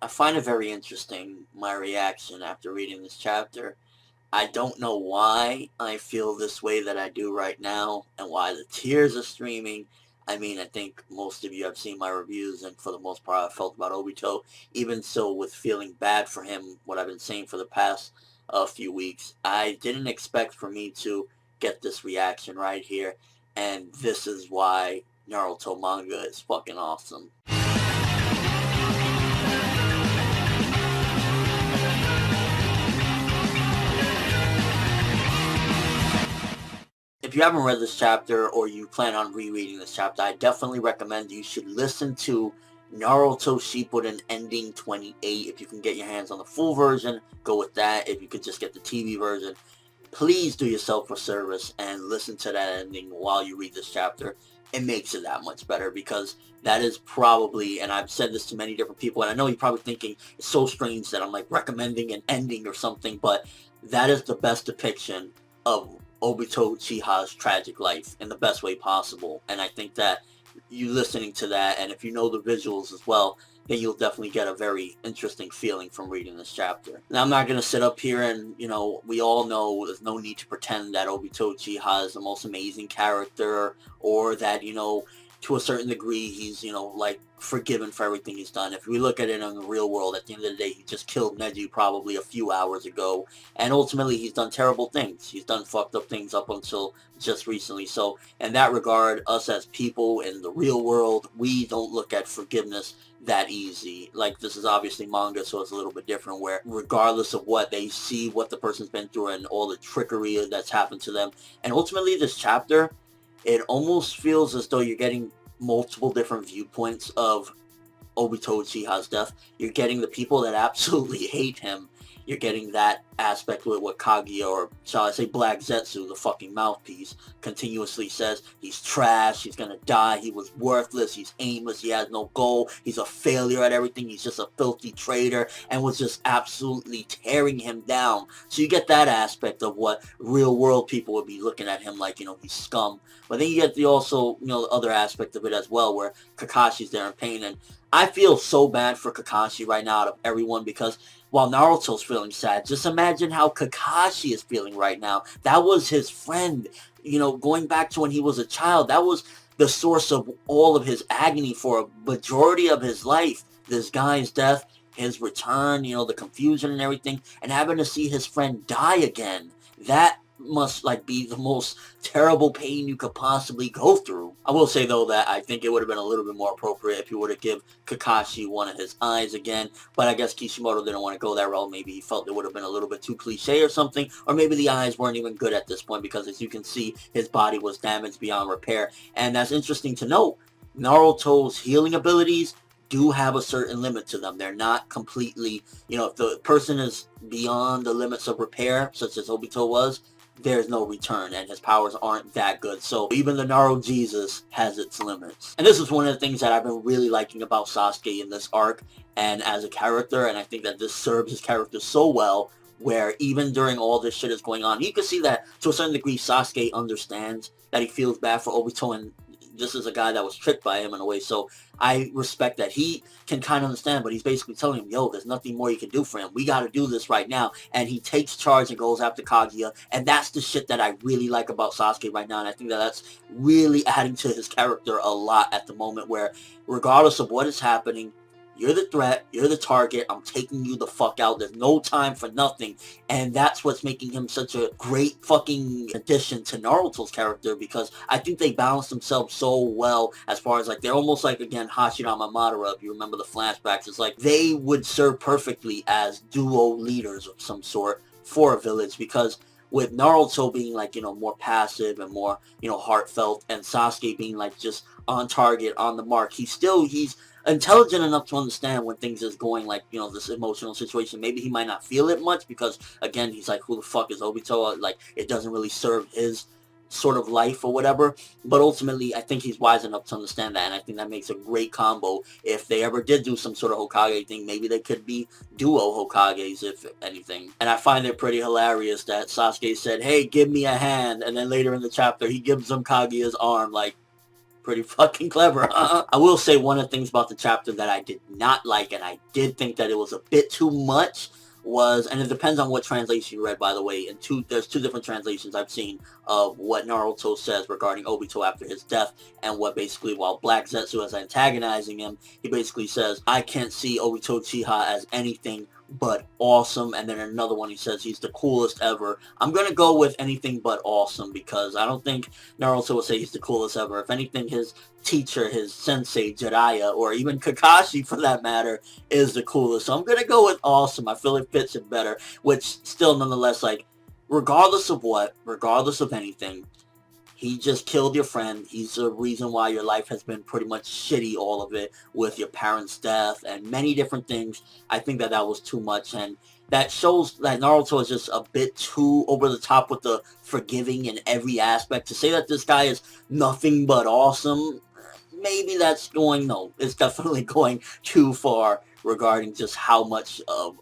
I find it very interesting, my reaction after reading this chapter. I don't know why I feel this way that I do right now and why the tears are streaming. I mean, I think most of you have seen my reviews, and for the most part, I felt about Obito. Even so, with feeling bad for him, what I've been saying for the past few weeks, I didn't expect for me to get this reaction right here, and this is why Naruto manga is fucking awesome. If you haven't read this chapter or you plan on rereading this chapter, I definitely recommend you should listen to Naruto Shippuden Ending 28. If you can get your hands on the full version, go with that. If you could just get the TV version, please do yourself a service and listen to that ending while you read this chapter. It makes it that much better because that is probably, and I've said this to many different people, and I know you're probably thinking it's so strange that I'm like recommending an ending or something, but that is the best depiction of Obito Uchiha's tragic life in the best way possible. And I think that you listening to that, and if you know the visuals as well, then you'll definitely get a very interesting feeling from reading this chapter. Now, I'm not going to sit up here and, we all know there's no need to pretend that Obito Uchiha is the most amazing character, or that, to a certain degree, he's, like, forgiven for everything he's done. If we look at it in the real world, at the end of the day, he just killed Neji probably a few hours ago, and ultimately he's done terrible things. He's done fucked up things up until just recently. So in that regard, us as people in the real world, we don't look at forgiveness that easy. Like, this is obviously manga, so it's a little bit different, where regardless of what, they see what the person's been through and all the trickery that's happened to them. And ultimately, this chapter, it almost feels as though you're getting multiple different viewpoints of Obito Uchiha's death. You're getting the people that absolutely hate him. You're getting that aspect with what Kaguya, or shall I say Black Zetsu, the fucking mouthpiece, continuously says. He's trash, he's gonna die, he was worthless, he's aimless, he has no goal, he's a failure at everything, he's just a filthy traitor, and was just absolutely tearing him down. So you get that aspect of what real world people would be looking at him like, he's scum. But then you get the also, the other aspect of it as well, where Kakashi's there in pain. And I feel so bad for Kakashi right now out of everyone, because while Naruto's feeling sad, just imagine how Kakashi is feeling right now. That was his friend, going back to when he was a child. That was the source of all of his agony for a majority of his life. This guy's death, his return, the confusion and everything, and having to see his friend die again. That must be the most terrible pain you could possibly go through. I will say though that I think it would have been a little bit more appropriate if he would have give Kakashi one of his eyes again, but I guess Kishimoto didn't want to go that route. Maybe he felt it would have been a little bit too cliche or something, or maybe the eyes weren't even good at this point, because as you can see, his body was damaged beyond repair. And that's interesting to note. Naruto's healing abilities do have a certain limit to them. They're not completely, if the person is beyond the limits of repair, such as Obito was, there's no return, and his powers aren't that good. So even the Naruto Jesus has its limits. And this is one of the things that I've been really liking about Sasuke in this arc and as a character, and I think that this serves his character so well, where even during all this shit is going on, you can see that to a certain degree Sasuke understands that he feels bad for Obito, and this is a guy that was tricked by him in a way. So I respect that he can kind of understand, but he's basically telling him, yo, there's nothing more you can do for him. We got to do this right now. And he takes charge and goes after Kaguya. And that's the shit that I really like about Sasuke right now. And I think that that's really adding to his character a lot at the moment, where regardless of what is happening, you're the threat, you're the target, I'm taking you the fuck out, there's no time for nothing. And that's what's making him such a great fucking addition to Naruto's character, because I think they balance themselves so well, as far as they're almost like, again, Hashirama Madara, if you remember the flashbacks. It's like they would serve perfectly as duo leaders of some sort for a village, because with Naruto being more passive and more, heartfelt, and Sasuke being just on target, on the mark, he's intelligent enough to understand when things is going this emotional situation. Maybe he might not feel it much, because again, he's like, who the fuck is Obito? It doesn't really serve his sort of life or whatever. But ultimately, I think he's wise enough to understand that, and I think that makes a great combo. If they ever did do some sort of Hokage thing, maybe they could be duo Hokages, if anything. And I find it pretty hilarious that Sasuke said, hey, give me a hand, and then later in the chapter, he gives him Kaguya's arm. Pretty fucking clever. I will say one of the things about the chapter that I did not like, and I did think that it was a bit too much, was, and it depends on what translation you read, by the way, and there's two different translations I've seen of what Naruto says regarding Obito after his death, and what basically, while Black Zetsu is antagonizing him, he basically says, I can't see Obito Uchiha as anything but awesome, and then another one he says he's the coolest ever. I'm gonna go with anything but awesome, because I don't think Naruto would say he's the coolest ever. If anything, his teacher, his sensei, Jiraiya, or even Kakashi for that matter, is the coolest. So I'm gonna go with awesome. I feel it fits it better, which still nonetheless, like, regardless of what, regardless of anything, he just killed your friend. He's the reason why your life has been pretty much shitty, all of it, with your parents' death and many different things. I think that that was too much, and that shows that Naruto is just a bit too over the top with the forgiving in every aspect. To say that this guy is nothing but awesome, maybe that's going, no, it's definitely going too far regarding just how much of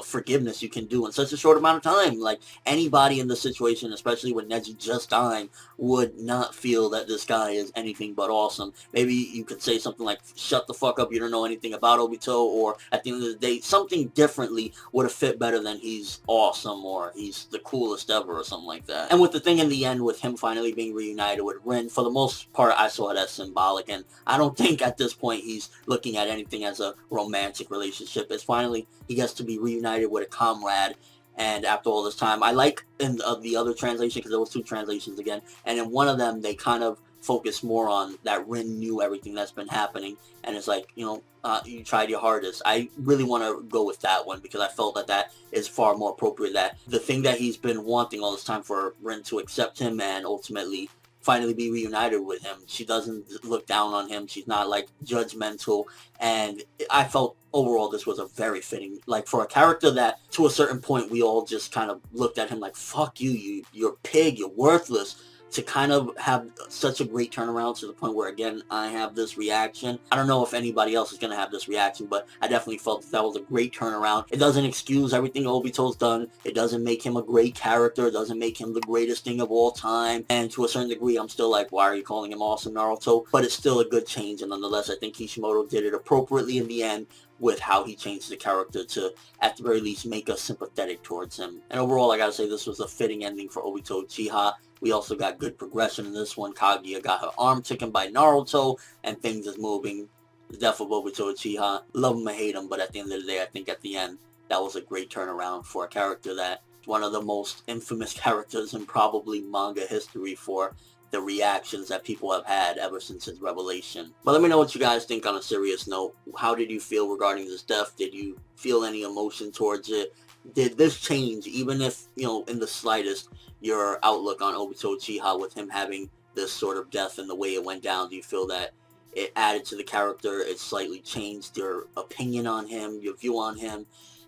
forgiveness you can do in such a short amount of time. Like, anybody in the situation, especially with Neji just dying, would not feel that this guy is anything but awesome. Maybe you could say something like, shut the fuck up, you don't know anything about Obito, or at the end of the day, something differently would have fit better than he's awesome, or he's the coolest ever, or something like that. And with the thing in the end, with him finally being reunited with Rin, for the most part, I saw it as symbolic, and I don't think at this point he's looking at anything as a romantic relationship. It's finally, he gets to be reunited with a comrade. And after all this time, I like in the other translation, because there was two translations again, and in one of them they kind of focus more on that Rin knew everything that's been happening, and it's like, you know, you tried your hardest. I really want to go with that one, because I felt that that is far more appropriate, that the thing that he's been wanting all this time, for Rin to accept him and ultimately finally be reunited with him. She doesn't look down on him. She's not, like, judgmental. And I felt overall this was a very fitting, like, for a character that to a certain point we all just kind of looked at him like, fuck you, you're a pig, you're worthless, to kind of have such a great turnaround to the point where, again, I have this reaction. I don't know if anybody else is going to have this reaction, but I definitely felt that was a great turnaround. It doesn't excuse everything Obito's done. It doesn't make him a great character. It doesn't make him the greatest thing of all time. And to a certain degree, I'm still like, why are you calling him awesome, Naruto? But it's still a good change, and nonetheless, I think Kishimoto did it appropriately in the end, with how he changed the character to, at the very least, make us sympathetic towards him. And overall, I gotta say, this was a fitting ending for Obito Uchiha. We also got good progression in this one. Kaguya got her arm taken by Naruto, and things is moving. The death of Obito Uchiha, love him or hate him, but at the end of the day, I think at the end, that was a great turnaround for a character that is one of the most infamous characters in probably manga history for the reactions that people have had ever since his revelation. But let me know what you guys think on a serious note. How did you feel regarding this death? Did you feel any emotion towards it? Did this change, even if, you know, in the slightest, your outlook on Obito Uchiha with him having this sort of death and the way it went down? Do you feel that it added to the character, it slightly changed your opinion on him, your view on him,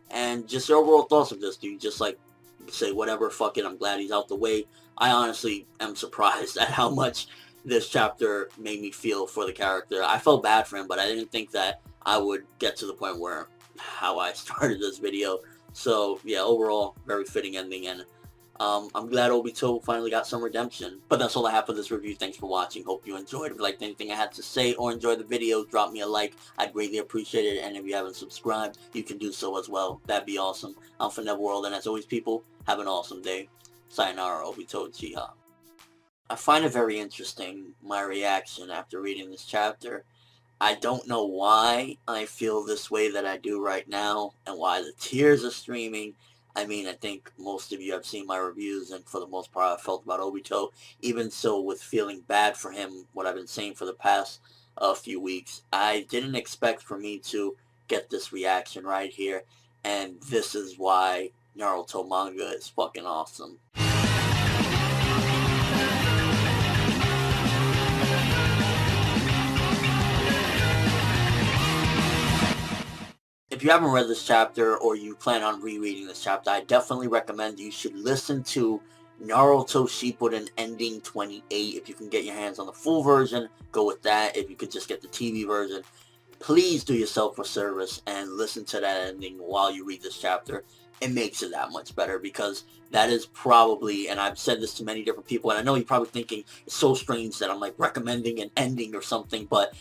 and just your overall thoughts of this? Do you just, like, say, whatever, fuck it, I'm glad he's out the way? I honestly am surprised at how much this chapter made me feel for the character. I felt bad for him, but I didn't think that I would get to the point where how I started this video. So yeah, overall, very fitting ending, and I'm glad Obito finally got some redemption. But that's all I have for this review. Thanks for watching. Hope you enjoyed. If you liked anything I had to say or enjoyed the video, drop me a like. I'd greatly appreciate it. And if you haven't subscribed, you can do so as well. That'd be awesome. I'm from Neverworld, and as always, people, have an awesome day. Sayonara, Obito Uchiha. I find it very interesting, my reaction after reading this chapter. I don't know why I feel this way that I do right now, and why the tears are streaming. I mean, I think most of you have seen my reviews, and for the most part, I felt about Obito. Even so, with feeling bad for him, what I've been saying for the past few weeks, I didn't expect for me to get this reaction right here, and this is why Naruto manga is fucking awesome. If you haven't read this chapter, or you plan on rereading this chapter, I definitely recommend you should listen to Naruto Shippuden Ending 28. If you can get your hands on the full version, go with that. If you could just get the TV version, please do yourself a service and listen to that ending while you read this chapter. It makes it that much better, because that is probably, and I've said this to many different people, and I know you're probably thinking it's so strange that I'm like recommending an ending or something, but